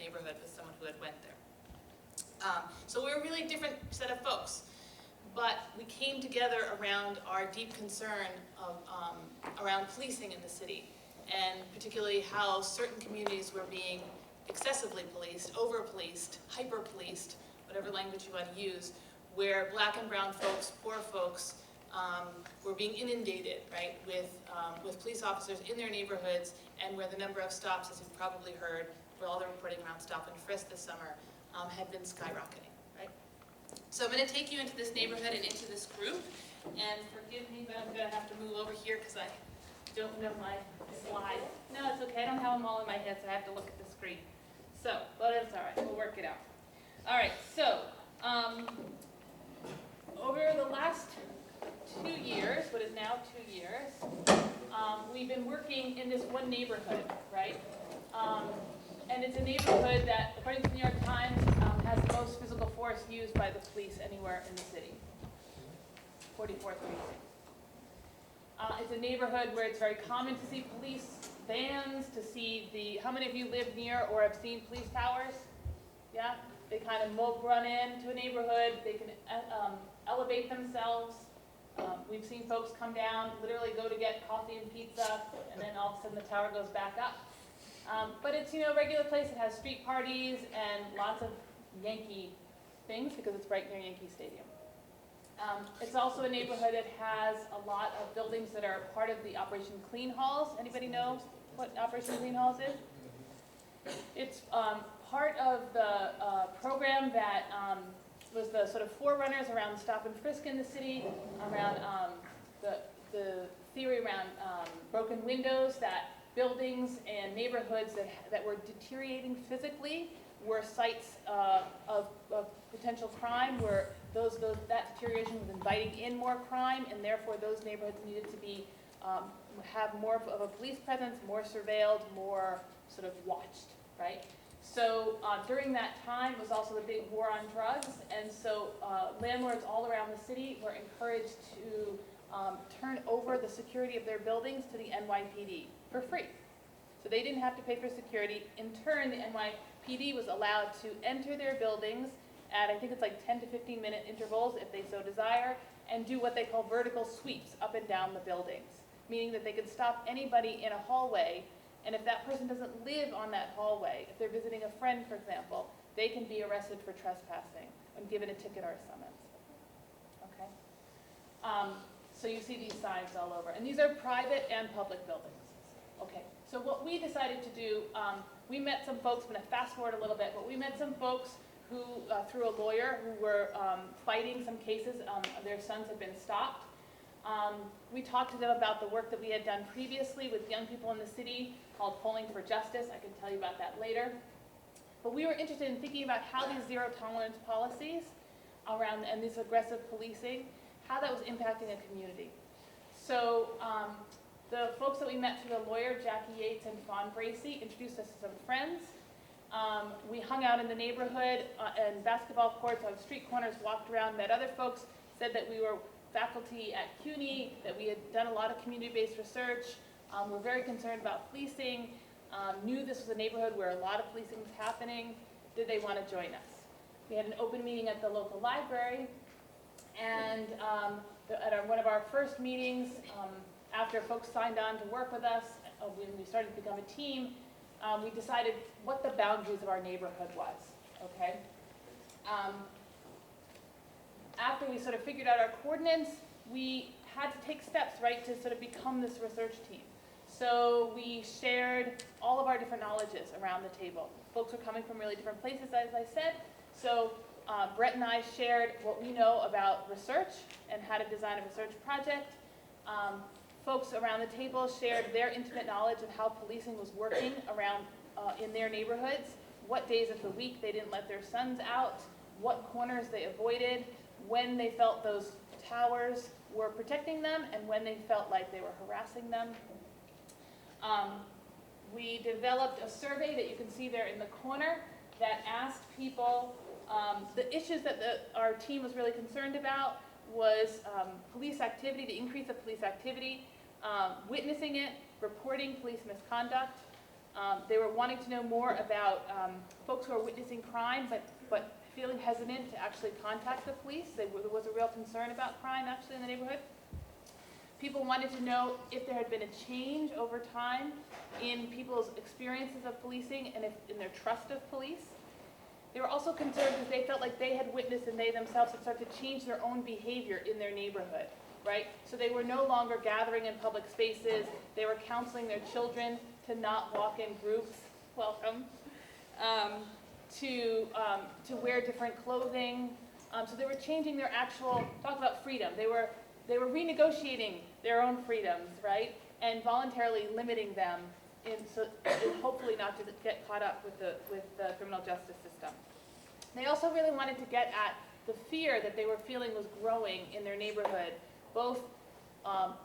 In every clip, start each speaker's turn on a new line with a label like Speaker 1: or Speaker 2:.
Speaker 1: neighborhood with someone who had went there. So we're a really different set of folks, but we came together around our deep concern of, around policing in the city, and particularly how certain communities were being excessively policed, over-policed, hyper-policed, whatever language you want to use, where black and brown folks, poor folks, were being inundated, right, with police officers in their neighborhoods, and where the number of stops, as you've probably heard, where all the reporting around stop and frisk this summer, had been skyrocketing, right? So I'm going to take you into this neighborhood and into this group, and forgive me, but I'm going to have to move over here because I don't know my slide. No, it's okay. I don't have them all in my head, so I have to look at the screen. So, but it's all right. We'll work it out. All right. So, over the last 2 years, what is now 2 years, we've been working in this one neighborhood, right? And it's a neighborhood that, according to the New York Times, has the most physical force used by the police anywhere in the city. 44th precinct. It's a neighborhood where it's very common to see police vans, to see the, how many of you live near or have seen police towers? Yeah? They kind of run into a neighborhood, they can elevate themselves. We've seen folks come down, literally go to get coffee and pizza, and then all of a sudden the tower goes back up. But it's, a regular place. It has street parties and lots of Yankee things because it's right near Yankee Stadium. It's also a neighborhood that has a lot of buildings that are part of the Operation Clean Halls. Anybody know what Operation Clean Halls is? It's part of the program that was the sort of forerunners around stop and frisk in the city, around the theory around broken windows, that buildings and neighborhoods that were deteriorating physically were sites of potential crime, where that deterioration was inviting in more crime, and therefore those neighborhoods needed to be have more of a police presence, more surveilled, more sort of watched, right? So during that time was also the big war on drugs, and so landlords all around the city were encouraged to turn over the security of their buildings to the NYPD for free. So they didn't have to pay for security. In turn, the NYPD was allowed to enter their buildings at, I think it's like 10 to 15-minute intervals if they so desire, and do what they call vertical sweeps up and down the buildings, meaning that they could stop anybody in a hallway, and if that person doesn't live on that hallway, if they're visiting a friend, for example, they can be arrested for trespassing and given a ticket or a summons. Okay? So you see these signs all over. And these are private and public buildings. Okay, so what we decided to do, we met some folks, I'm going to fast forward a little bit, but we met some folks who, through a lawyer, who were fighting some cases. Their sons had been stopped. We talked to them about the work that we had done previously with young people in the city called Polling for Justice. I can tell you about that later. But we were interested in thinking about how these zero tolerance policies around and this aggressive policing, how that was impacting a community. So the folks that we met through the lawyer, Jackie Yates and Fawn Bracey, introduced us to some friends. We hung out in the neighborhood and basketball courts on street corners, walked around, met other folks, said that we were faculty at CUNY, that we had done a lot of community-based research, we're very concerned about policing, knew this was a neighborhood where a lot of policing was happening. Did they want to join us? We had an open meeting at the local library, and at one of our first meetings, after folks signed on to work with us, when we started to become a team, we decided what the boundaries of our neighborhood was, okay? After we sort of figured out our coordinates, we had to take steps, right, to sort of become this research team. So we shared all of our different knowledges around the table. Folks were coming from really different places, as I said. So Brett and I shared what we know about research and how to design a research project. Folks around the table shared their intimate knowledge of how policing was working around in their neighborhoods, what days of the week they didn't let their sons out, what corners they avoided, when they felt those towers were protecting them, and when they felt like they were harassing them. We developed a survey that you can see there in the corner that asked people, the issues that our team was really concerned about was police activity, the increase of police activity, witnessing it, reporting police misconduct, They were wanting to know more about folks who are witnessing crime, but feeling hesitant to actually contact the police. There was a real concern about crime actually in the neighborhood. People wanted to know if there had been a change over time in people's experiences of policing and in their trust of police. They were also concerned because they felt like they had witnessed and they themselves had started to change their own behavior in their neighborhood, right? So they were no longer gathering in public spaces. They were counseling their children to not walk in groups. Welcome. To wear different clothing. So they were changing their actual, talk about freedom. They were renegotiating their own freedoms, right? And voluntarily limiting them in hopefully not to get caught up with the criminal justice system. They also really wanted to get at the fear that they were feeling was growing in their neighborhood. Both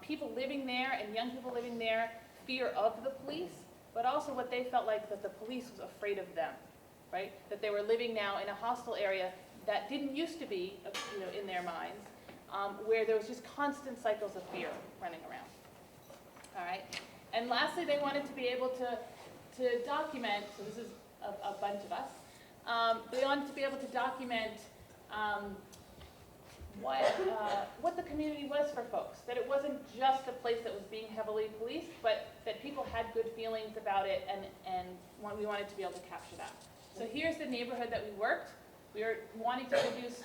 Speaker 1: people living there and young people living there, fear of the police, but also what they felt like that the police was afraid of them, right? That they were living now in a hostile area that didn't used to be, in their minds, where there was just constant cycles of fear running around. All right. And lastly, they wanted to be able to document, so this is a bunch of us, they wanted to be able to document what the community was for folks, that it wasn't just a place that was being heavily policed, but that people had good feelings about it, and we wanted to be able to capture that. So here's the neighborhood that we worked. We were wanting to produce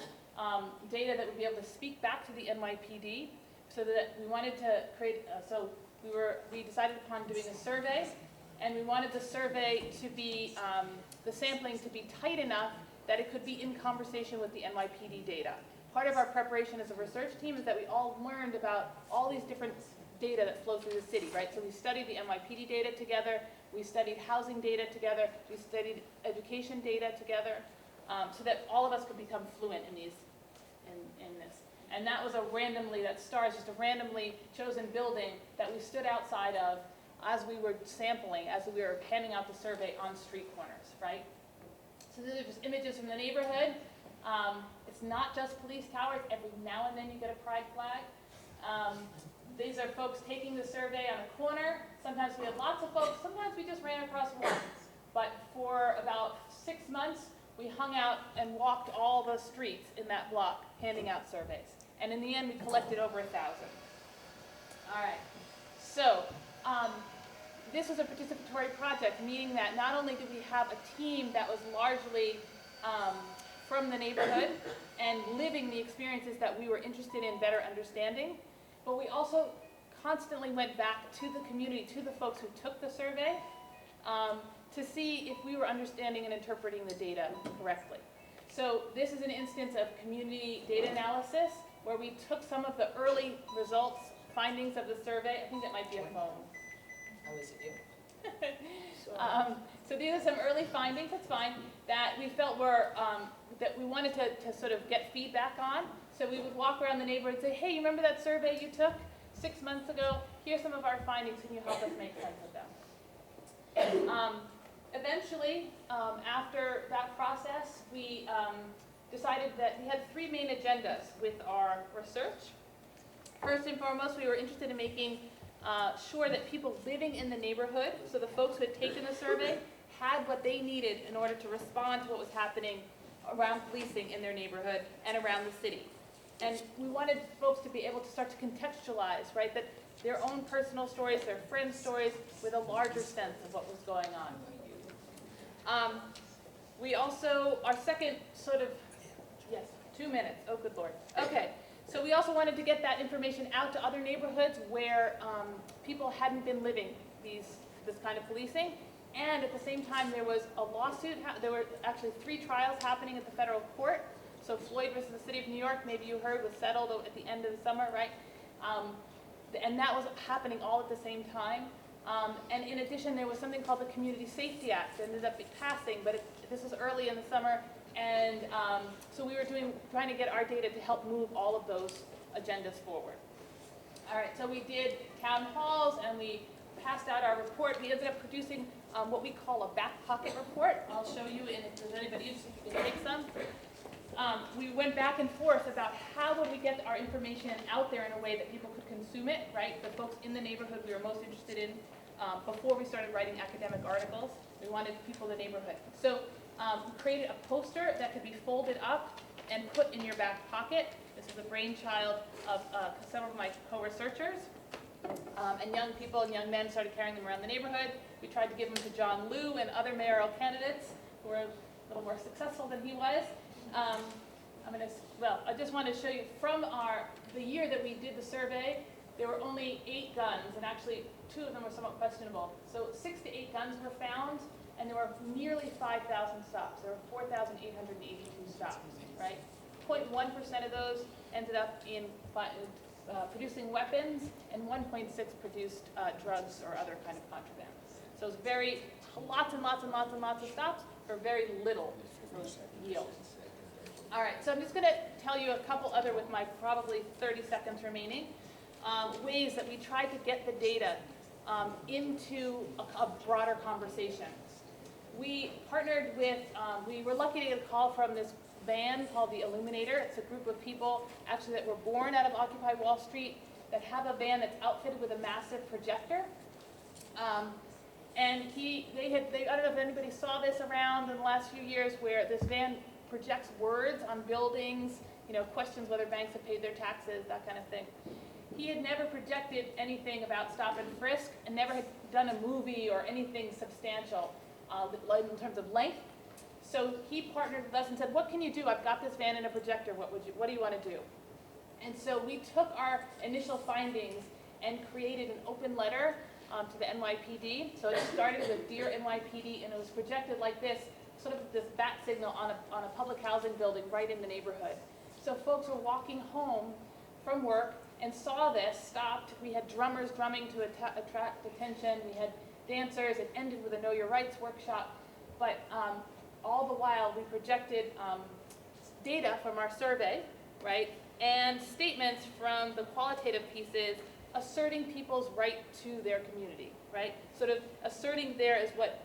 Speaker 1: data that would be able to speak back to the NYPD, so that we wanted to create, we decided upon doing a survey, and we wanted the survey to be, the sampling to be tight enough that it could be in conversation with the NYPD data. Part of our preparation as a research team is that we all learned about all these different data that flow through the city, right? So we studied the NYPD data together, we studied housing data together, we studied education data together, so that all of us could become fluent in this. And that was that STAR is just a randomly chosen building that we stood outside of as we were sampling, as we were panning out the survey on street corners, right? So these are just images from the neighborhood. It's not just police towers. Every now and then you get a pride flag. These are folks taking the survey on a corner. Sometimes we had lots of folks. Sometimes we just ran across one. But for about 6 months, we hung out and walked all the streets in that block, handing out surveys. And in the end, we collected over 1,000. All right. So this was a participatory project, meaning that not only did we have a team that was largely from the neighborhood and living the experiences that we were interested in better understanding, but we also constantly went back to the community, to the folks who took the survey, to see if we were understanding and interpreting the data correctly. So this is an instance of community data analysis where we took some of the early results, findings of the survey. I think that might be a phone.
Speaker 2: How is it you?
Speaker 1: So these are some early findings, that's fine, that we felt were, that we wanted to sort of get feedback on. So we would walk around the neighborhood and say, hey, you remember that survey you took 6 months ago? Here's some of our findings, can you help us make sense of them? Eventually, after that process, we decided that we had 3 main agendas with our research. First and foremost, we were interested in making sure that people living in the neighborhood, so the folks who had taken the survey, had what they needed in order to respond to what was happening around policing in their neighborhood and around the city. And we wanted folks to be able to start to contextualize, right, that their own personal stories, their friends' stories, with a larger sense of what was going on. We also, our second sort of, yes, 2 minutes, oh good Lord. Okay, so we also wanted to get that information out to other neighborhoods where people hadn't been living this kind of policing. And at the same time, there was a lawsuit, there were actually 3 trials happening at the federal court. So Floyd versus the City of New York, maybe you heard, was settled at the end of the summer, right? And that was happening all at the same time. And in addition, there was something called the Community Safety Act that ended up passing, but this was early in the summer. And so we were trying to get our data to help move all of those agendas forward. All right, so we did town halls and we passed out our report. We ended up producing what we call a back pocket report. I'll show you, and if there's anybody interested, you can take some. We went back and forth about how would we get our information out there in a way that people could consume it, right? The folks in the neighborhood we were most interested in before we started writing academic articles. We wanted people in the neighborhood. So we created a poster that could be folded up and put in your back pocket. This is a brainchild of several of my co-researchers. And young people and young men started carrying them around the neighborhood. We tried to give them to John Liu and other mayoral candidates who were a little more successful than he was. I just want to show you from the year that we did the survey, there were only 8 guns, and actually 2 of them were somewhat questionable. So 6 to 8 guns were found, and there were nearly 5,000 stops. There were 4,882 stops, right? 0.1% of those ended up in producing weapons, and 1.6 produced drugs or other kind of contraband. So it's lots and lots and lots and lots of stops for very little yield. All right, so I'm just going to tell you a couple other, with my probably 30 seconds remaining, ways that we tried to get the data into a broader conversation. We partnered with, we were lucky to get a call from this band called the Illuminator. It's a group of people actually that were born out of Occupy Wall Street that have a van that's outfitted with a massive projector. And I don't know if anybody saw this around in the last few years, where this van projects words on buildings, questions whether banks have paid their taxes, that kind of thing. He had never projected anything about stop and frisk, and never had done a movie or anything substantial in terms of length. So he partnered with us and said, what can you do? I've got this van and a projector. What do you want to do? And so we took our initial findings and created an open letter to the NYPD. So it started with Dear NYPD, and it was projected like this, sort of this bat signal on a public housing building right in the neighborhood. So folks were walking home from work and saw this, stopped. We had drummers drumming to attract attention. We had dancers. It ended with a Know Your Rights workshop. But all the while, we projected data from our survey, right, and statements from the qualitative pieces asserting people's right to their community, right? Sort of asserting there is what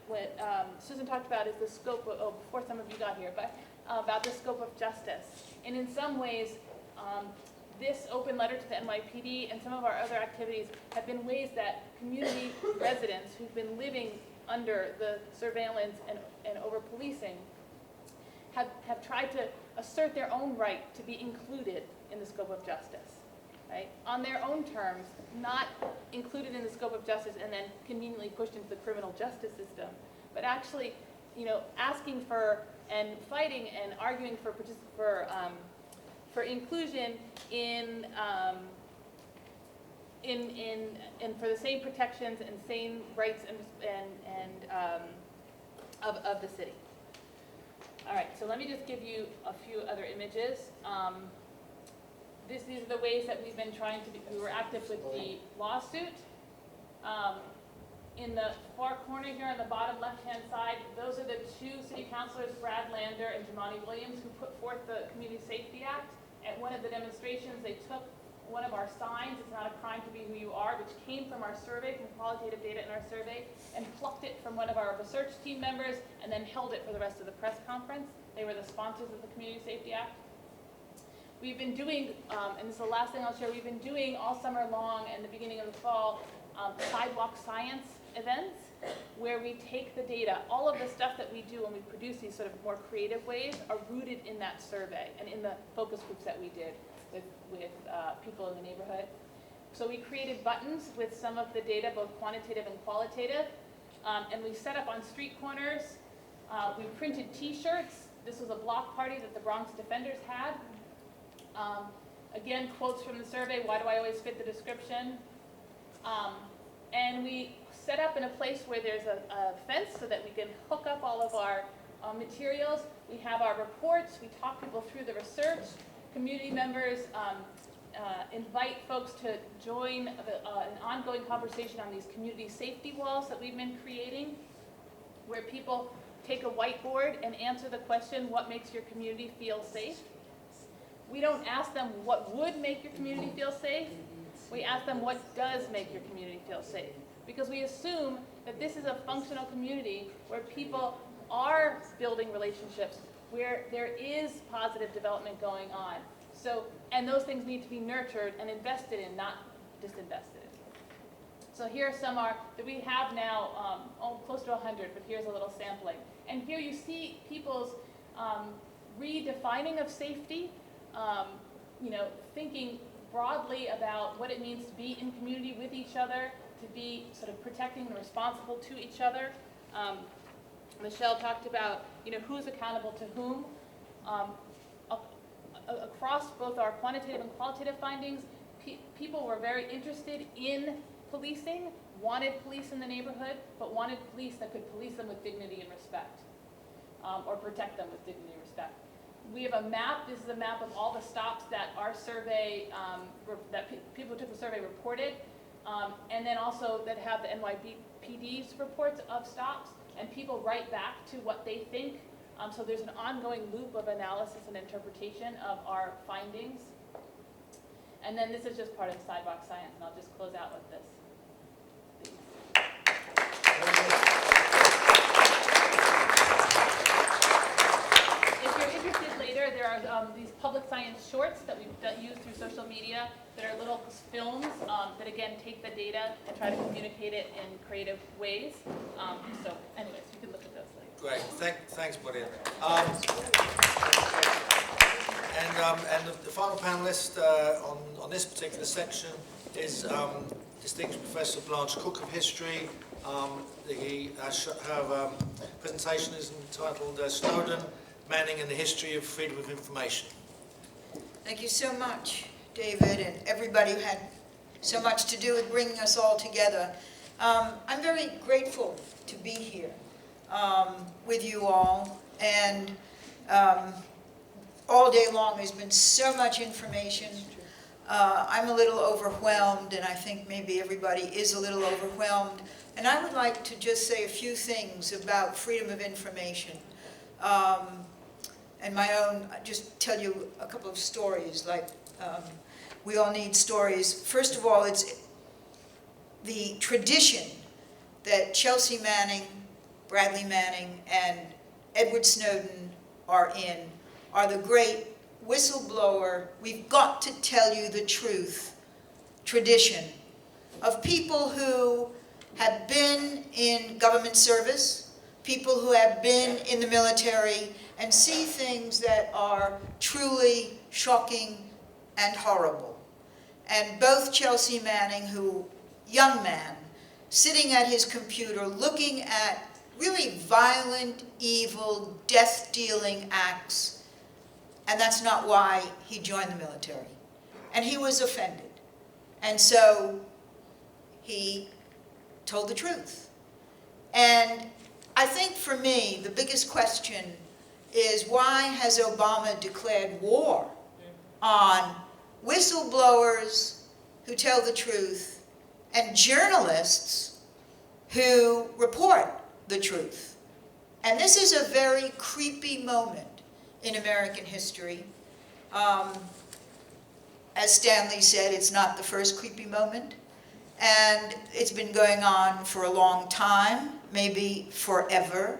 Speaker 1: Susan talked about, is the scope of, before some of you got here, but about the scope of justice. And in some ways, this open letter to the NYPD and some of our other activities have been ways that community residents who've been living under the surveillance and over-policing have tried to assert their own right to be included in the scope of justice, right? On their own terms, not included in the scope of justice and then conveniently pushed into the criminal justice system, but actually, asking for and fighting and arguing for inclusion in for the same protections and same rights of the city. All right, so let me just give you a few other images. These are the ways that we've been trying to we were active with the lawsuit. In the far corner here on the bottom left-hand side, those are the 2 city councilors, Brad Lander and Jamani Williams, who put forth the Community Safety Act. At one of the demonstrations, they took one of our signs, "It's not a crime to be who you are," which came from our survey, from qualitative data in our survey, and plucked it from one of our research team members and then held it for the rest of the press conference. They were the sponsors of the Community Safety Act. We've been doing, and this is the last thing I'll share, we've been doing all summer long and the beginning of the fall, sidewalk science events, where we take the data. All of the stuff that we do when we produce these sort of more creative ways are rooted in that survey and in the focus groups that we did with people in the neighborhood. So we created buttons with some of the data, both quantitative and qualitative, and we set up on street corners. We printed T-shirts. This was a block party that the Bronx Defenders had. Again, quotes from the survey, "Why do I always fit the description?" And we set up in a place where there's a fence so that we can hook up all of our materials. We have our reports. We talk people through the research. Community members invite folks to join an ongoing conversation on these community safety walls that we've been creating, where people take a whiteboard and answer the question, what makes your community feel safe? We don't ask them what would make your community feel safe. We ask them what does make your community feel safe. Because we assume that this is a functional community where people are building relationships, where there is positive development going on. So, and those things need to be nurtured and invested in, not disinvested in. So here some that we have now, close to 100, but here's a little sampling. And here you see people's redefining of safety, thinking broadly about what it means to be in community with each other, to be sort of protecting and responsible to each other. Michelle talked about, who's accountable to whom. Across both our quantitative and qualitative findings, people were very interested in policing, wanted police in the neighborhood, but wanted police that could police them with dignity and respect, or protect them with dignity and respect. We have a map. This is a map of all the stops that our survey, people who took the survey reported, and then also that have the NYPD's reports of stops, and people write back to what they think. So there's an ongoing loop of analysis and interpretation of our findings. And then this is just part of sidewalk science, and I'll just close out with this. If you're interested later, there are these public science shorts that we've used through social media that are little films that, again, take the data and try to communicate it in creative ways. So anyways, you can look at those later.
Speaker 3: Great, thanks, Maria. And the final panelist on this particular section is distinguished Professor Blanche Cook of History. Her presentation is entitled Snowden, Manning and the History of Freedom of Information.
Speaker 4: Thank you so much, David, and everybody who had so much to do with bringing us all together. I'm very grateful to be here with you all, and all day long there's been so much information. I'm a little overwhelmed, and I think maybe everybody is a little overwhelmed. And I would like to just say a few things about freedom of information. And my own, just tell you a couple of stories, like we all need stories. First of all, it's the tradition that Chelsea Manning, Bradley Manning, and Edward Snowden are the great whistleblower, we've got to tell you the truth tradition of people who have been in government service, people who have been in the military, and see things that are truly shocking and horrible. And both Chelsea Manning, young man, sitting at his computer looking at really violent, evil, death-dealing acts, and that's not why he joined the military. And he was offended. And so he told the truth. And I think for me, the biggest question is, why has Obama declared war on whistleblowers who tell the truth and journalists who report the truth? And this is a very creepy moment in American history. As Stanley said, it's not the first creepy moment. And it's been going on for a long time, maybe forever.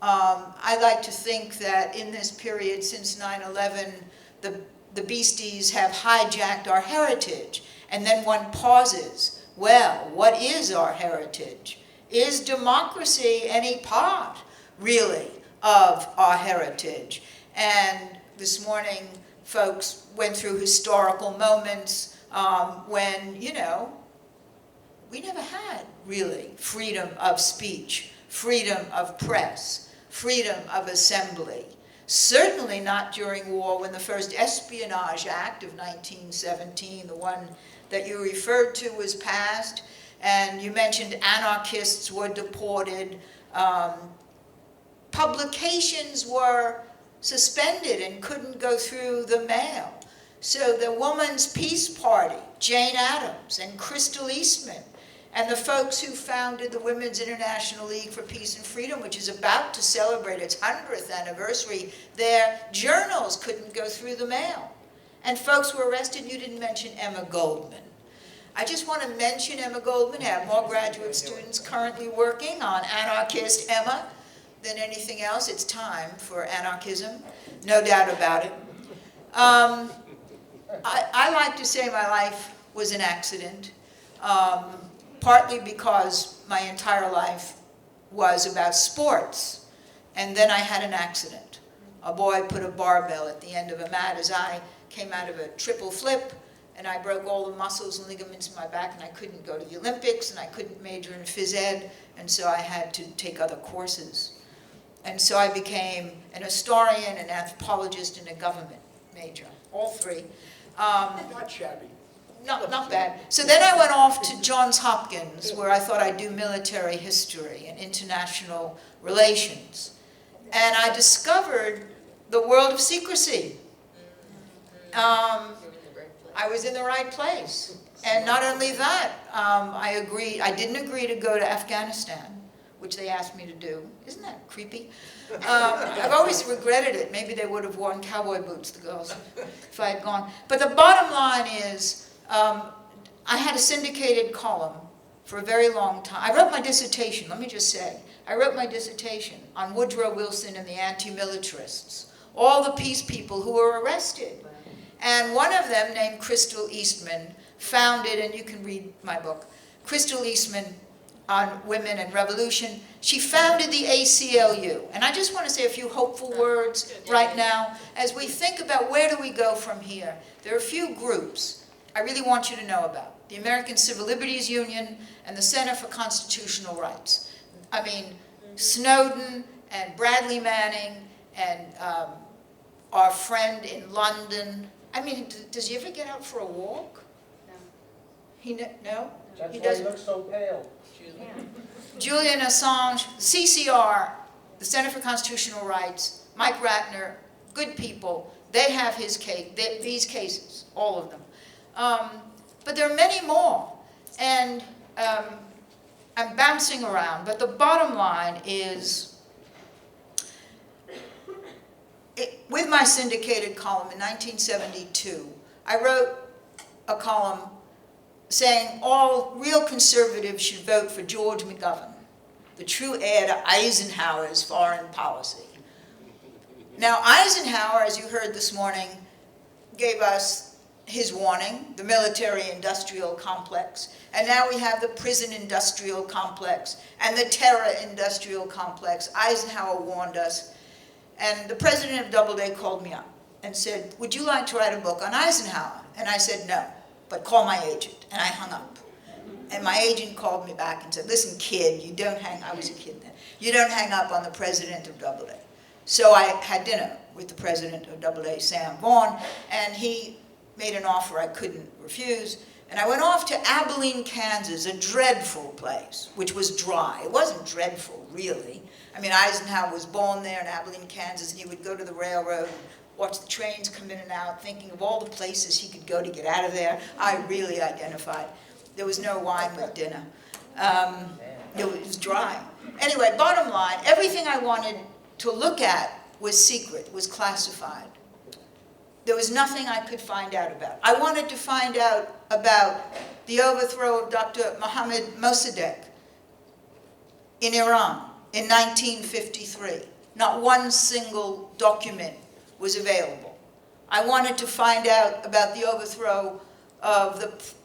Speaker 4: I like to think that in this period since 9/11, the beasties have hijacked our heritage. And then one pauses. Well, what is our heritage? Is democracy any part, really, of our heritage? And this morning, folks went through historical moments when, we never had, really, freedom of speech, freedom of press, freedom of assembly. Certainly not during war, when the first Espionage Act of 1917, the one that you referred to, was passed. And you mentioned anarchists were deported. Publications were suspended and couldn't go through the mail. So the Woman's Peace Party, Jane Addams and Crystal Eastman, and the folks who founded the Women's International League for Peace and Freedom, which is about to celebrate its 100th anniversary, their journals couldn't go through the mail. And folks were arrested. You didn't mention Emma Goldman. I just want to mention Emma Goldman. I have more graduate students currently working on Anarchist Emma than anything else. It's time for anarchism, no doubt about it. I like to say my life was an accident. Part partly because my entire life was about sports. And then I had an accident. A boy put a barbell at the end of a mat as I came out of a triple flip, and I broke all the muscles and ligaments in my back, and I couldn't go to the Olympics, and I couldn't major in phys ed, and so I had to take other courses. And so I became an historian, an anthropologist, and a government major, all three.
Speaker 5: Not shabby.
Speaker 4: Not bad. So then I went off to Johns Hopkins, where I thought I'd do military history and international relations. And I discovered the world of secrecy. I was in the right place. And not only that, I didn't agree to go to Afghanistan, which they asked me to do. Isn't that creepy? I've always regretted it. Maybe they would have worn cowboy boots, the girls, if I had gone. But the bottom line is, I had a syndicated column for a very long time. I wrote my dissertation, let me just say. I wrote my dissertation on Woodrow Wilson and the anti-militarists, all the peace people who were arrested. And one of them, named Crystal Eastman, founded, and you can read my book, Crystal Eastman on Women and Revolution. She founded the ACLU. And I just want to say a few hopeful words right now. As we think about where do we go from here, there are a few groups I really want you to know about. The American Civil Liberties Union and the Center for Constitutional Rights. I mean, Snowden and Bradley Manning and our friend in London. I mean, does he ever get out for a walk? No. No?
Speaker 5: That's
Speaker 4: He
Speaker 5: why he
Speaker 4: doesn't.
Speaker 5: looks so pale.
Speaker 4: Julian Assange, CCR, the Center for Constitutional Rights, Mike Ratner, good people. They have his case, these cases, all of them. But there are many more. And I'm bouncing around, but the bottom line is, with my syndicated column in 1972, I wrote a column saying all real conservatives should vote for George McGovern, the true heir to Eisenhower's foreign policy. Now, Eisenhower, as you heard this morning, gave us his warning, the military-industrial complex, and now we have the prison-industrial complex and the terror-industrial complex. Eisenhower warned us, and the president of Doubleday called me up and said, "Would you like to write a book on Eisenhower?" And I said, "No, but call my agent," and I hung up. And my agent called me back and said, "Listen, kid, I was a kid then, you don't hang up on the president of Doubleday." So I had dinner with the president of Doubleday, Sam Vaughan, and he made an offer I couldn't refuse. And I went off to Abilene, Kansas, a dreadful place, which was dry. It wasn't dreadful, really. I mean, Eisenhower was born there in Abilene, Kansas, and he would go to the railroad, watch the trains come in and out, thinking of all the places he could go to get out of there. I really identified. There was no wine with dinner. It was dry. Anyway, bottom line, everything I wanted to look at was secret, was classified. There was nothing I could find out about. I wanted to find out about the overthrow of Dr. Mohammad Mossadegh in Iran in 1953. Not one single document was available. I wanted to find out about the overthrow of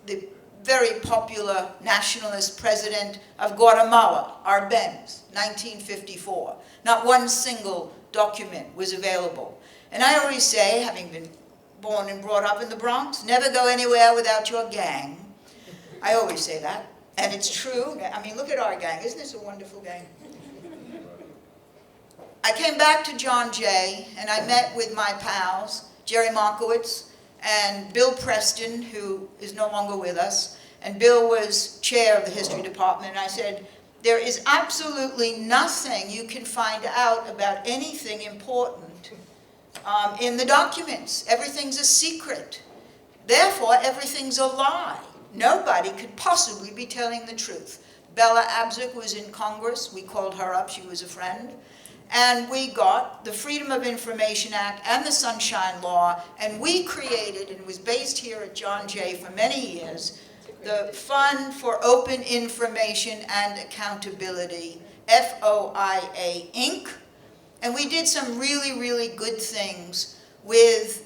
Speaker 4: the very popular nationalist president of Guatemala, Arbenz, 1954. Not one single document was available. And I always say, having been born and brought up in the Bronx, never go anywhere without your gang. I always say that, and it's true. I mean, look at our gang. Isn't this a wonderful gang? I came back to John Jay, and I met with my pals, Jerry Markowitz and Bill Preston, who is no longer with us, and Bill was chair of the history department, and I said, there is absolutely nothing you can find out about anything important in the documents. Everything's a secret. Therefore, everything's a lie. Nobody could possibly be telling the truth. Bella Abzug was in Congress. We called her up. She was a friend. And we got the Freedom of Information Act and the Sunshine Law, and we created, and it was based here at John Jay for many years, the Fund for Open Information and Accountability, FOIA, Inc. And we did some really, really good things with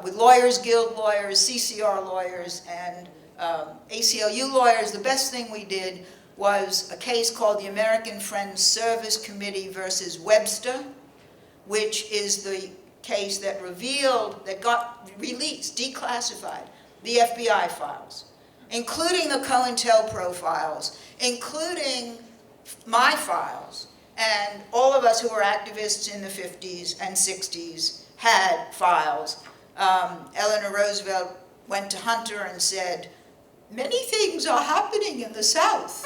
Speaker 4: with Lawyers Guild lawyers, CCR lawyers, and ACLU lawyers, the best thing we did was a case called the American Friends Service Committee versus Webster, which is the case that revealed, that got released, declassified, the FBI files, including the COINTELPRO files, including my files, and all of us who were activists in the 50s and 60s had files. Eleanor Roosevelt went to Hunter and said, "Many things are happening in the South.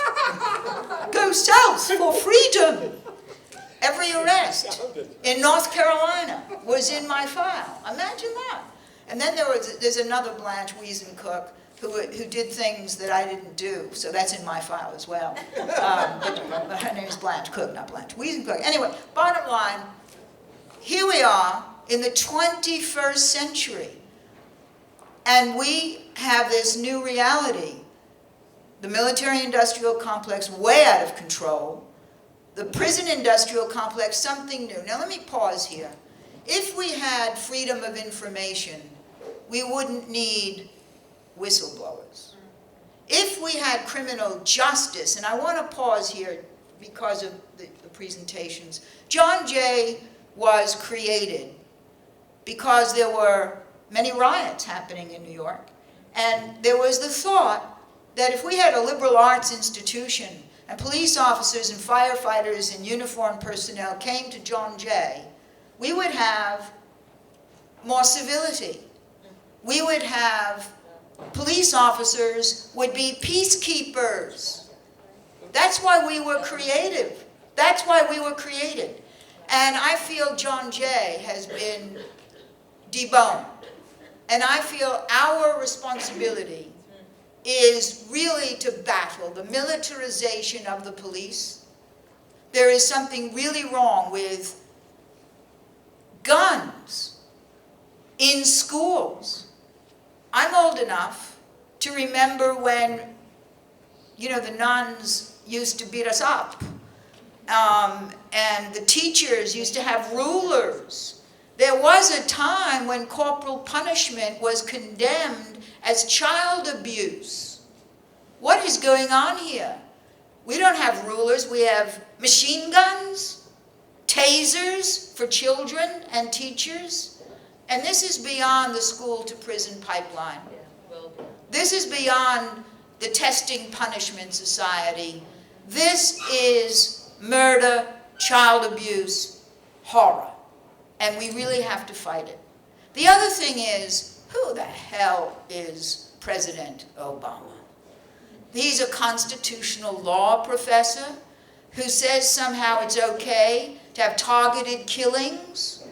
Speaker 4: Go south for freedom." Every arrest in North Carolina was in my file. Imagine that. And then there's another Blanche Wiesencook who did things that I didn't do, so that's in my file as well. But her name is Blanche Cook, not Blanche Wiesencook. Anyway, bottom line, here we are in the 21st century, and we have this new reality. The military-industrial complex way out of control, the prison-industrial complex something new. Now let me pause here. If we had freedom of information, we wouldn't need whistleblowers. If we had criminal justice, and I want to pause here because of the presentations, John Jay was created because there were many riots happening in New York, and there was the thought that if we had a liberal arts institution and police officers and firefighters and uniformed personnel came to John Jay, we would have more civility. We would have police officers would be peacekeepers. That's why we were creative. That's why we were created. And I feel John Jay has been deboned. And I feel our responsibility is really to battle the militarization of the police. There is something really wrong with guns in schools. I'm old enough to remember when, the nuns used to beat us up. And the teachers used to have rulers. There was a time when corporal punishment was condemned as child abuse. What is going on here? We don't have rulers, we have machine guns, tasers for children and teachers. And this is beyond the school to prison pipeline. This is beyond the testing punishment society. This is murder, child abuse, horror. And we really have to fight it. The other thing is, who the hell is President Obama? He's a constitutional law professor who says somehow it's okay to have targeted killings.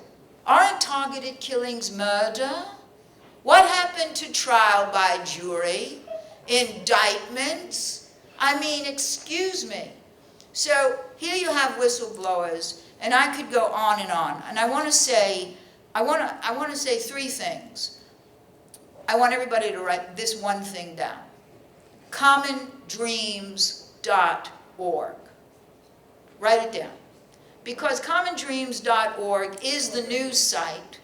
Speaker 4: Aren't targeted killings murder? What happened to trial by jury? Indictments? I mean, excuse me. So here you have whistleblowers, and I could go on. And I want to say three things. I want everybody to write this one thing down. commondreams.org. Write it down. Because commondreams.org is the news site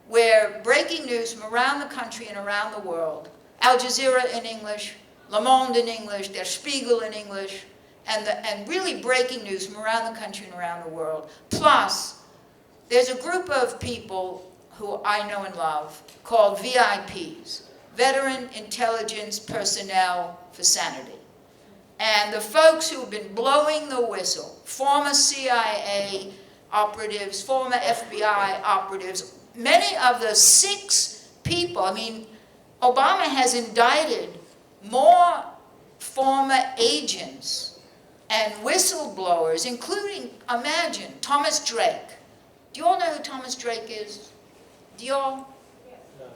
Speaker 4: where breaking news from around the country and around the world, Al Jazeera in English, Le Monde in English, Der Spiegel in English, and really breaking news from around the country and around the world. Plus, there's a group of people who I know and love called VIPs, Veteran Intelligence Personnel for Sanity. And the folks who've been blowing the whistle, former CIA operatives, former FBI operatives, many of the 6 people, Obama has indicted more former agents and whistleblowers, including, imagine, Thomas Drake. Do you all know who Thomas Drake is? Do you all?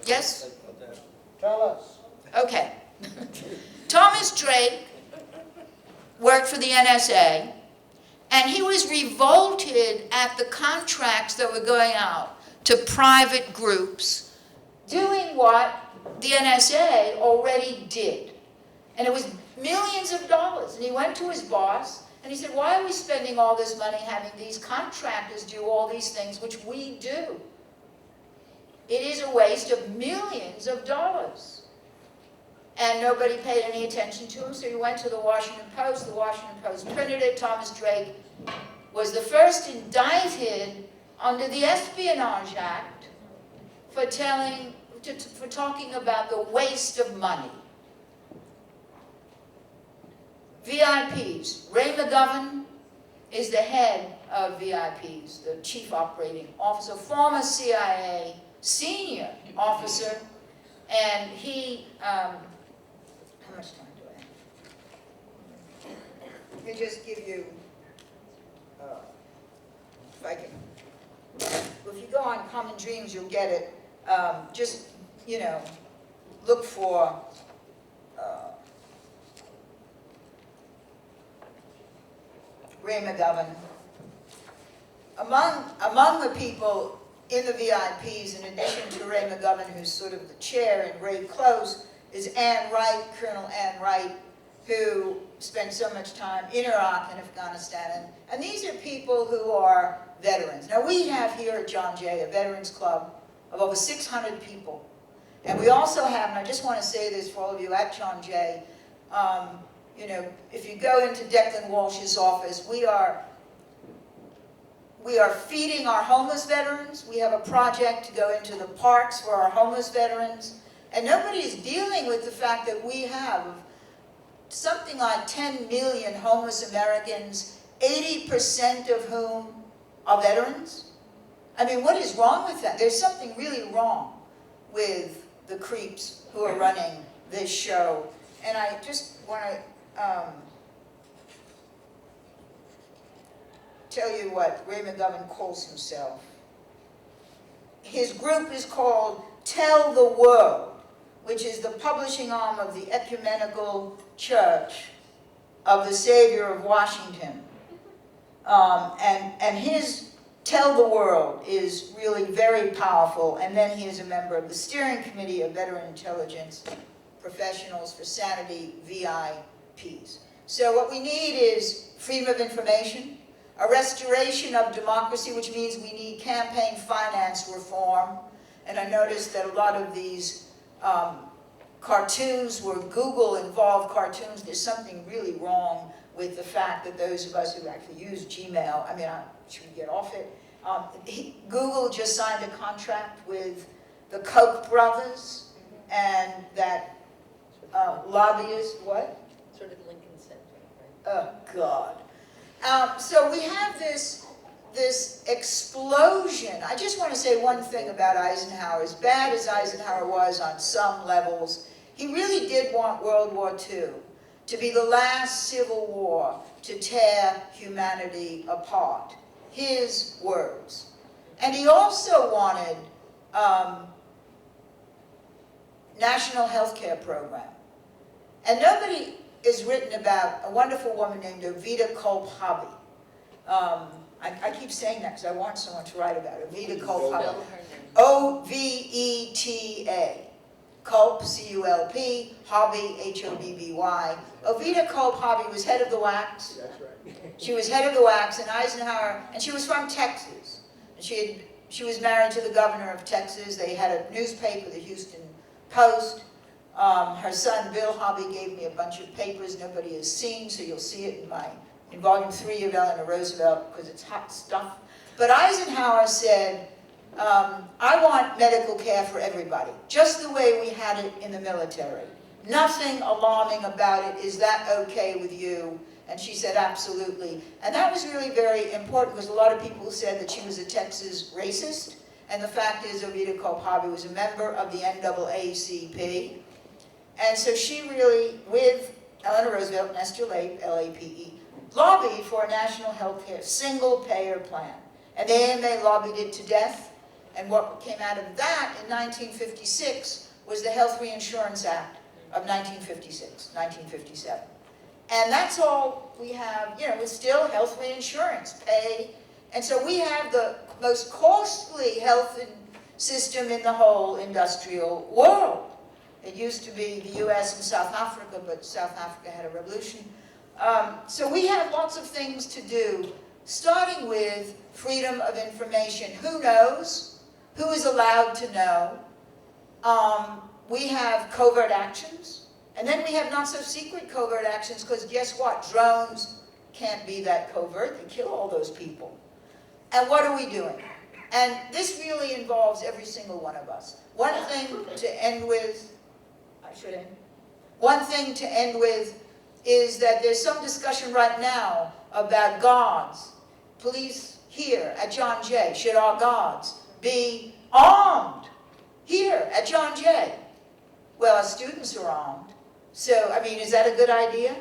Speaker 4: Yes?
Speaker 5: Tell us.
Speaker 4: Okay. Thomas Drake worked for the NSA, and he was revolted at the contracts that were going out to private groups doing what the NSA already did. And it was millions of dollars. And he went to his boss and he said, why are we spending all this money having these contractors do all these things which we do? It is a waste of millions of dollars. and nobody paid any attention to him, so he went to the Washington Post. The Washington Post printed it. Thomas Drake was the first indicted under the Espionage Act for talking about the waste of money. VIPs. Ray McGovern is the head of VIPs, the chief operating officer, former CIA senior officer, and he, how much time do I have? Let me just give you, if I can, if you go on Common Dreams, you'll get it. Just, you know, look for Ray McGovern. Among the people in the VIPs, in addition to Ray McGovern, who's sort of the chair, and Ray Close, is Ann Wright, Colonel Ann Wright, who spent so much time in Iraq and Afghanistan. And these are people who are veterans. Now, we have here at John Jay a veterans club of over 600 people. And we also have, and I just want to say this for all of you at John Jay, you know, if you go into Declan Walsh's office, we are feeding our homeless veterans. We have a project to go into the parks for our homeless veterans. And nobody is dealing with the fact that we have something like 10 million homeless Americans, 80% of whom are veterans. I mean, what is wrong with that? There's something really wrong with the creeps who are running this show. And I just want to tell you what Ray McGovern calls himself. His group is called Tell the World, which is the publishing arm of the Ecumenical Church of the Savior of Washington. And his Tell the World is really very powerful. And then he is a member of the Steering Committee of Veteran Intelligence Professionals for Sanity, VIPs. So what we need is freedom of information, a restoration of democracy, which means we need campaign finance reform. And I noticed that a lot of these cartoons were Google-involved cartoons. There's something really wrong with the fact that those of us who actually use Gmail, I mean, should we get off it? Google just signed a contract with the Koch brothers, and that lobbyist, what?
Speaker 2: Sort of Lincoln Center, right?
Speaker 4: Oh, God. So we have this explosion. I just want to say one thing about Eisenhower. As bad as Eisenhower was on some levels, he really did want World War II to be the last civil war to tear humanity apart. His words. And he also wanted national health care program. And nobody is written about a wonderful woman named Oveta Culp-Hobby. I keep saying that because I want someone to write about it. Oveta Culp-Hobby. O-V-E-T-A. Culp, C-U-L-P, Hobby, H-O-B-B-Y. Oveta Culp-Hobby was head of the WACS.
Speaker 5: That's right.
Speaker 4: She was head of the WACS, and Eisenhower, and she was from Texas. And she was married to the governor of Texas. They had a newspaper, the Houston Post. Her son, Bill Hobby, gave me a bunch of papers nobody has seen, so you'll see it in volume 3 of Eleanor Roosevelt, because it's hot stuff. But Eisenhower said, I want medical care for everybody, just the way we had it in the military. Nothing alarming about it. Is that okay with you? And she said, absolutely. And that was really very important, because a lot of people said that she was a Texas racist. And the fact is, Oveta Culp-Hobby was a member of the NAACP. And so she really, with Eleanor Roosevelt and Esther Lape, L-A-P-E, lobbied for a national health care, single-payer plan. And the AMA lobbied it to death. And what came out of that in 1956 was the Health Reinsurance Act of 1956, 1957. And that's all we have, you know, it's still health reinsurance, pay. And so we have the most costly health system in the whole industrial world. It used to be the US and South Africa, but South Africa had a revolution. So we have lots of things to do, starting with freedom of information. Who knows? Who is allowed to know? We have covert actions, And then we have not so secret covert actions, because guess what? Drones can't be that covert. They kill all those people. And what are we doing? And this really involves every single one of us. One thing to end with, I should end. One thing to end with is that there's some discussion right now about guards. Police here at John Jay, should our guards be armed here at John Jay? Well, our students are armed. So, I mean, is that a good idea?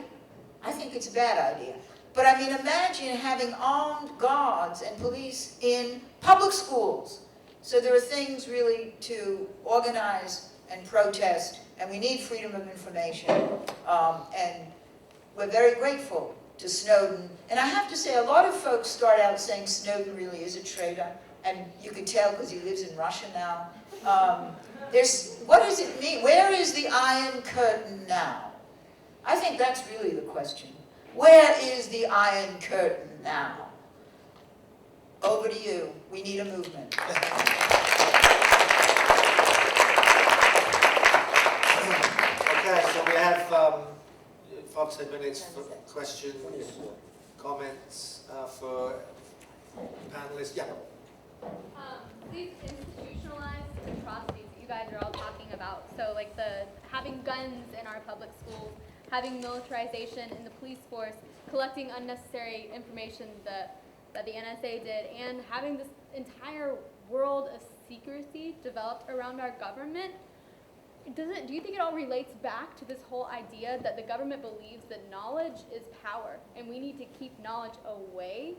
Speaker 4: I think it's a bad idea. But I mean, imagine having armed guards and police in public schools. So there are things really to organize and protest, and we need freedom of information. And we're very grateful to Snowden. And I have to say, a lot of folks start out saying Snowden really is a traitor, and you could tell because he lives in Russia now. What does it mean? Where is the Iron Curtain now? I think that's really the question. Where is the Iron Curtain now? Over to you. We need a movement.
Speaker 3: Okay, so we have 5 to 10 minutes for questions, comments for panelists. Yeah.
Speaker 6: These institutionalized atrocities that you guys are all talking about, so like the having guns in our public schools, having militarization in the police force, collecting unnecessary information that the NSA did, and having this entire world of secrecy developed around our government, do you think it all relates back to this whole idea that the government believes that knowledge is power, and we need to keep knowledge away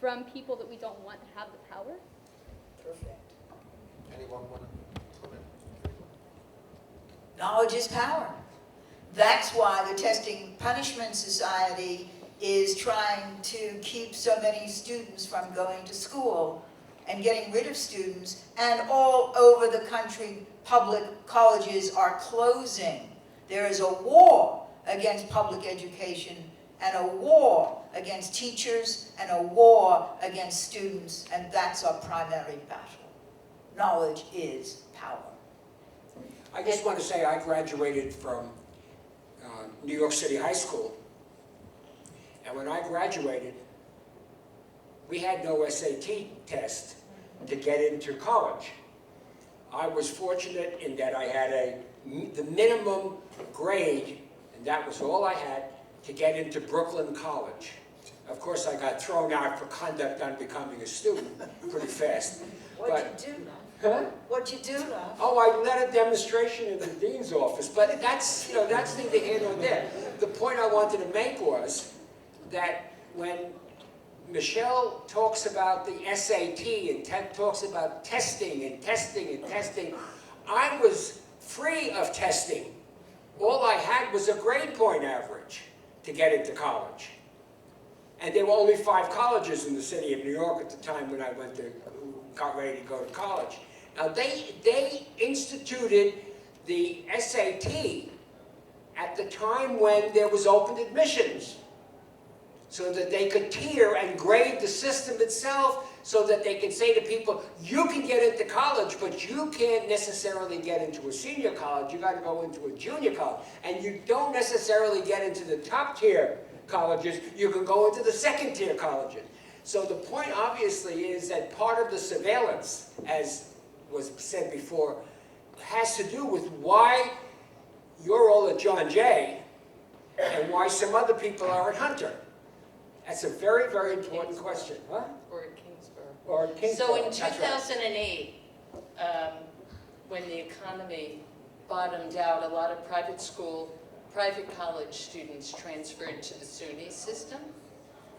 Speaker 6: from people that we don't want to have the power?
Speaker 4: Perfect.
Speaker 3: Anyone want to comment?
Speaker 4: Knowledge is power. That's why the Testing Punishment Society is trying to keep so many students from going to school and getting rid of students. And all over the country, public colleges are closing. There is a war against public education, and a war against teachers, and a war against students, and that's our primary battle. Knowledge is power.
Speaker 7: I just want to say I graduated from New York City High School, and when I graduated, we had no SAT test to get into college. I was fortunate in that I had the minimum grade, and that was all I had, to get into Brooklyn College. Of course, I got thrown out for conduct on becoming a student pretty fast.
Speaker 2: What'd you do,
Speaker 7: Huh?
Speaker 2: What'd you do, Ralph?
Speaker 7: Oh, I led a demonstration in the dean's office, but that's, that's neither here nor there. The point I wanted to make was that when Michelle talks about the SAT and talks about testing and testing and testing, I was free of testing. All I had was a grade point average to get into college. And there were only 5 colleges in the city of New York at the time when I got ready to go to college. Now they instituted the SAT at the time when there was open admissions, so that they could tier and grade the system itself, so that they could say to people, you can get into college, but you can't necessarily get into a senior college. You got to go into a junior college. And you don't necessarily get into the top tier colleges. You can go into the second tier colleges. So the point obviously is that part of the surveillance, as was said before, has to do with why you're all at John Jay and why some other people are at Hunter. That's a very, very important question. Huh?
Speaker 2: Or at Kingsborough?
Speaker 7: Or at Kingsborough.
Speaker 2: So in
Speaker 7: That's right.
Speaker 2: 2008, when the economy bottomed out, a lot of private college students transferred to the SUNY system,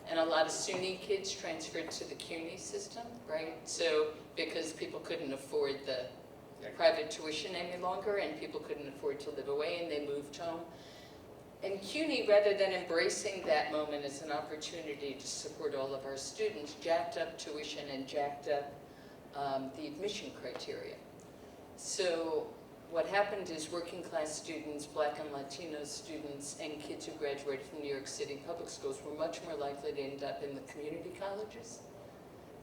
Speaker 2: and a lot of SUNY kids transferred to the CUNY system, right? So, because people couldn't afford the private tuition any longer, and people couldn't afford to live away, and they moved home. And CUNY, rather than embracing that moment as an opportunity to support all of our students, jacked up tuition and jacked up the admission criteria. So what happened is working class students, Black and Latino students, and kids who graduated from New York City public schools were much more likely to end up in the community colleges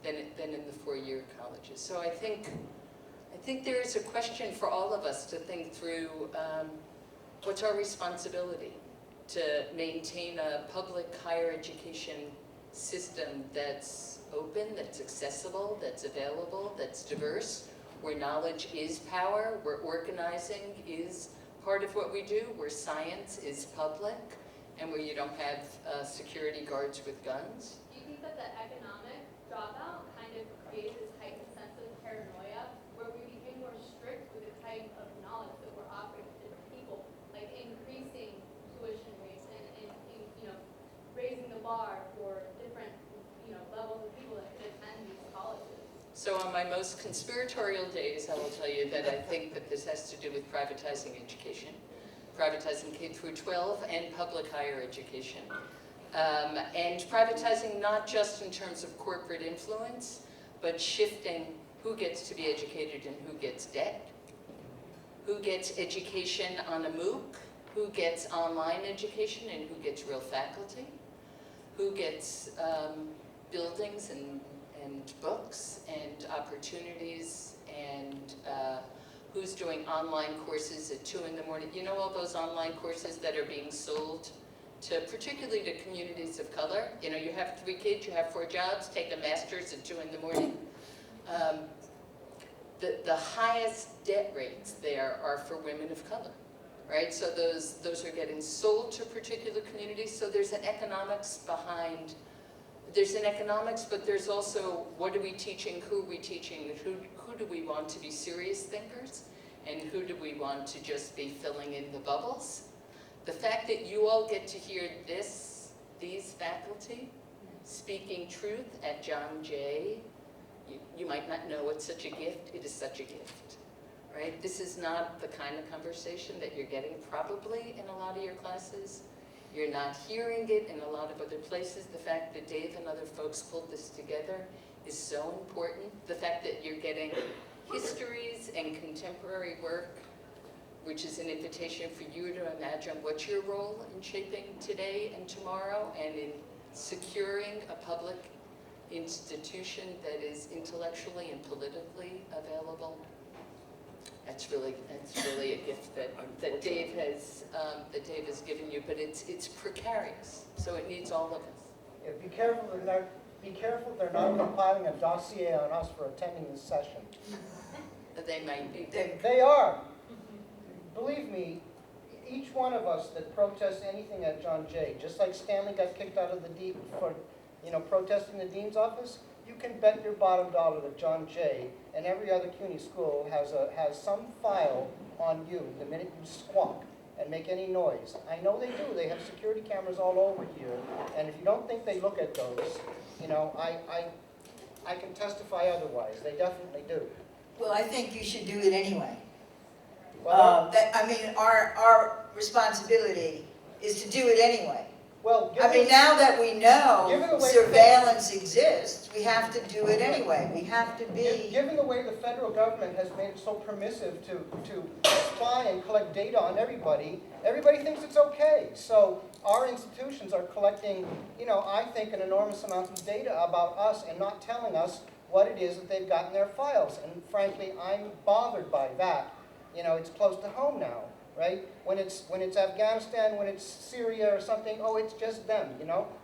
Speaker 2: than in the four-year colleges. So I think there is a question for all of us to think through what's our responsibility to maintain a public higher education system that's open, that's accessible, that's available, that's diverse, where knowledge is power, where organizing is part of what we do, where science is public, and where you don't have security guards with guns.
Speaker 6: Do you think that the economic dropout kind of creates this heightened sense of paranoia where we became more strict with the type of knowledge that we're offering to different people, like increasing tuition rates and you know, raising the bar for different, you know, levels of people that could attend these colleges?
Speaker 2: So on my most conspiratorial days, I will tell you that I think that this has to do with privatizing education, privatizing K through 12 and public higher education. And privatizing not just in terms of corporate influence, but shifting who gets to be educated and who gets debt, who gets education on a MOOC, who gets online education and who gets real faculty, who gets buildings and books and opportunities, and who's doing online courses at 2 in the morning. You know all those online courses that are being sold to, particularly to communities of color? You know, you have 3 kids, you have 4 jobs, take a master's at 2 in the morning. The highest debt rates there are for women of color, right? So those are getting sold to particular communities. So there's an economics behind. There's an economics, but there's also what are we teaching, who are we teaching, who do we want to be serious thinkers, and who do we want to just be filling in the bubbles? The fact that you all get to hear these faculty speaking truth at John Jay, you might not know it's such a gift, it is such a gift, right? This is not the kind of conversation that you're getting probably in a lot of your classes. You're not hearing it in a lot of other places. The fact that Dave and other folks pulled this together is so important. The fact that you're getting histories and contemporary work, which is an invitation for you to imagine what's your role in shaping today and tomorrow and in securing a public institution that is intellectually and politically available. That's really a gift that Dave has given you, but it's precarious, so it needs all of us.
Speaker 5: Yeah, be careful they're not compiling a dossier on us for attending this session.
Speaker 2: They might be.
Speaker 5: They are. Believe me, each one of us that protests anything at John Jay, just like Stanley got kicked out of the dean for, protesting the dean's office, you can bet your bottom dollar that John Jay and every other CUNY school has some file on you the minute you squawk and make any noise. I know they do. They have security cameras all over here, and if you don't think they look at those, I can testify otherwise. They definitely do.
Speaker 4: Well, I think you should do it anyway.
Speaker 5: Well,
Speaker 4: Our responsibility is to do it anyway.
Speaker 5: well,
Speaker 4: Now that we
Speaker 5: Give it
Speaker 4: know
Speaker 5: away.
Speaker 4: surveillance exists, we have to do it anyway. We have to be,
Speaker 5: given the way the federal government has made it so permissive to spy and collect data on everybody thinks it's okay. So our institutions are collecting, I think, an enormous amount of data about us and not telling us what it is that they've got in their files. And frankly, I'm bothered by that. It's close to home now, right? When it's Afghanistan, when it's Syria or something, oh, it's just them,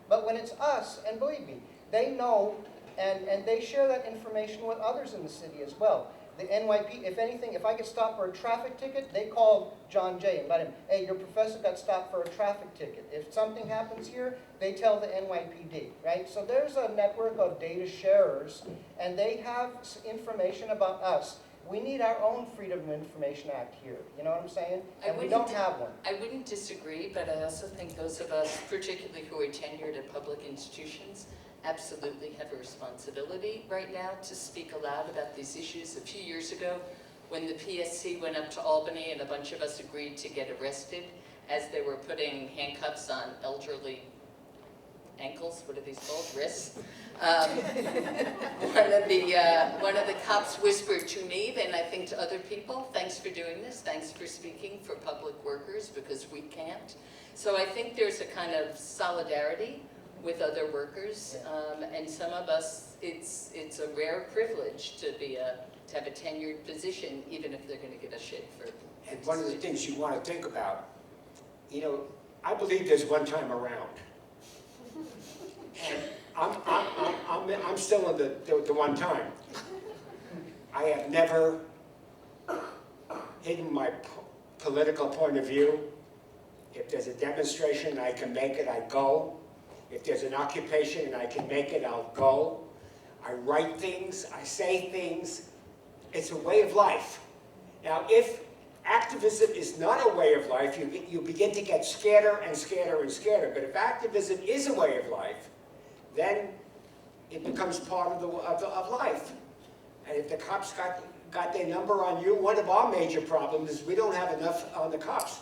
Speaker 5: But when it's us, and believe me, they know, and they share that information with others in the city as well. The NYP, if anything, if I get stopped for a traffic ticket, they call John Jay and let him, hey, your professor got stopped for a traffic ticket. If something happens here, they tell the NYPD, right? So there's a network of data sharers, and they have information about us. We need our own Freedom of Information Act here, you know what I'm saying? And we don't have one.
Speaker 2: I wouldn't disagree, but I also think those of us, particularly who are tenured at public institutions, absolutely have a responsibility right now to speak aloud about these issues. A few years ago, when the PSC went up to Albany and a bunch of us agreed to get arrested as they were putting handcuffs on elderly ankles, what are these called, wrists? One of the cops whispered to me, and I think to other people, thanks for doing this, thanks for speaking for public workers, because we can't. So I think there's a kind of solidarity with other workers, and some of us, it's a rare privilege to have a tenured position, even if they're going to get a shit for.
Speaker 7: And one of the things you want to think about you know, I believe there's one time around. And I'm still in the one time. I have never hidden my political point of view. If there's a demonstration and I can make it, I go. If there's an occupation and I can make it, I'll go. I write things, I say things. It's a way of life. Now, if activism is not a way of life, you begin to get scattered and scattered and scattered. But if activism is a way of life, then it becomes part of life. And if the cops got their number on you, one of our major problems is we don't have enough on the cops.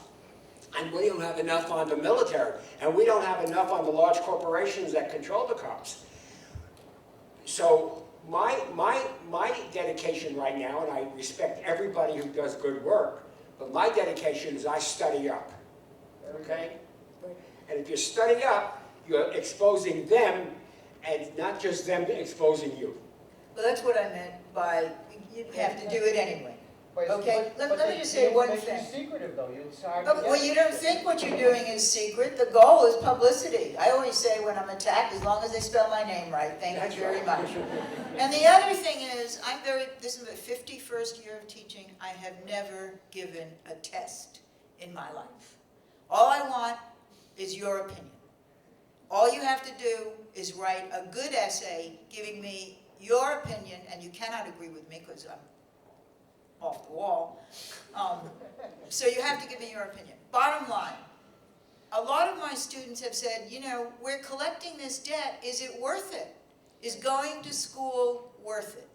Speaker 7: And we don't have enough on the military. And we don't have enough on the large corporations that control the cops. So my dedication right now, and I respect everybody who does good work, but my dedication is I study up, okay? And if you study up, you're exposing them, and not just them exposing you.
Speaker 4: Well, that's what I meant by, you have to do it anyway.
Speaker 5: But-
Speaker 4: Okay,
Speaker 5: but
Speaker 4: let me
Speaker 5: the
Speaker 4: just say one
Speaker 5: information
Speaker 4: thing.
Speaker 5: is secretive, though. It's hard
Speaker 4: Oh,
Speaker 5: to
Speaker 4: well,
Speaker 5: get.
Speaker 4: you don't think what you're doing is secret. The goal is publicity. I always say when I'm attacked, as long as they spell my name right, thank
Speaker 7: That's
Speaker 4: you very
Speaker 7: right.
Speaker 4: much. And the other thing is, this is my 51st year of teaching. I have never given a test in my life. All I want is your opinion. All you have to do is write a good essay giving me your opinion, and you cannot agree with me because I'm off the wall. So you have to give me your opinion. Bottom line, a lot of my students have said, you know, we're collecting this debt. Is it worth it? Is going to school worth it?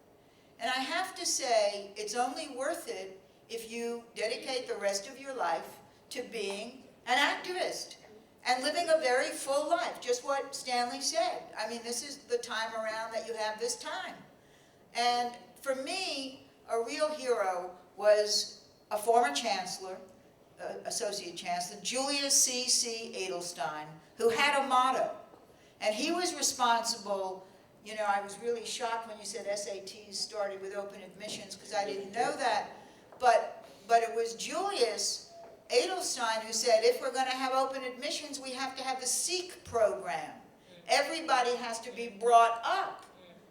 Speaker 4: And I have to say, it's only worth it if you dedicate the rest of your life to being an activist and living a very full life, just what Stanley said. I mean, this is the time around that you have this time. And for me, a real hero was a former chancellor, associate chancellor, Julius C.C. Edelstein, who had a motto. And he was responsible, you know, I was really shocked when you said SATs started with open admissions, because I didn't know that. But it was Julius Edelstein who said, if we're going to have open admissions, we have to have the SEEK program. Everybody has to be brought up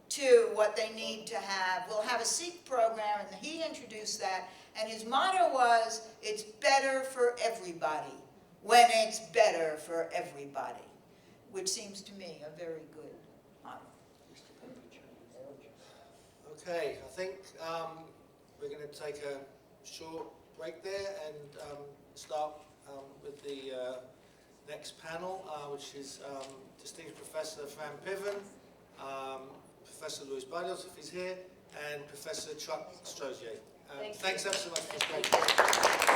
Speaker 4: to what they need to have. We'll have a SEEK program, and he introduced that. And his motto was, it's better for everybody when it's better for everybody, which seems to me a very good motto.
Speaker 3: Okay, I think we're going to take a short break there and start with the next panel, which is Distinguished Professor Fran Piven, Professor Louis Barrios, if he's here, and Professor Chuck Strozier. Thanks ever so much for this great talk.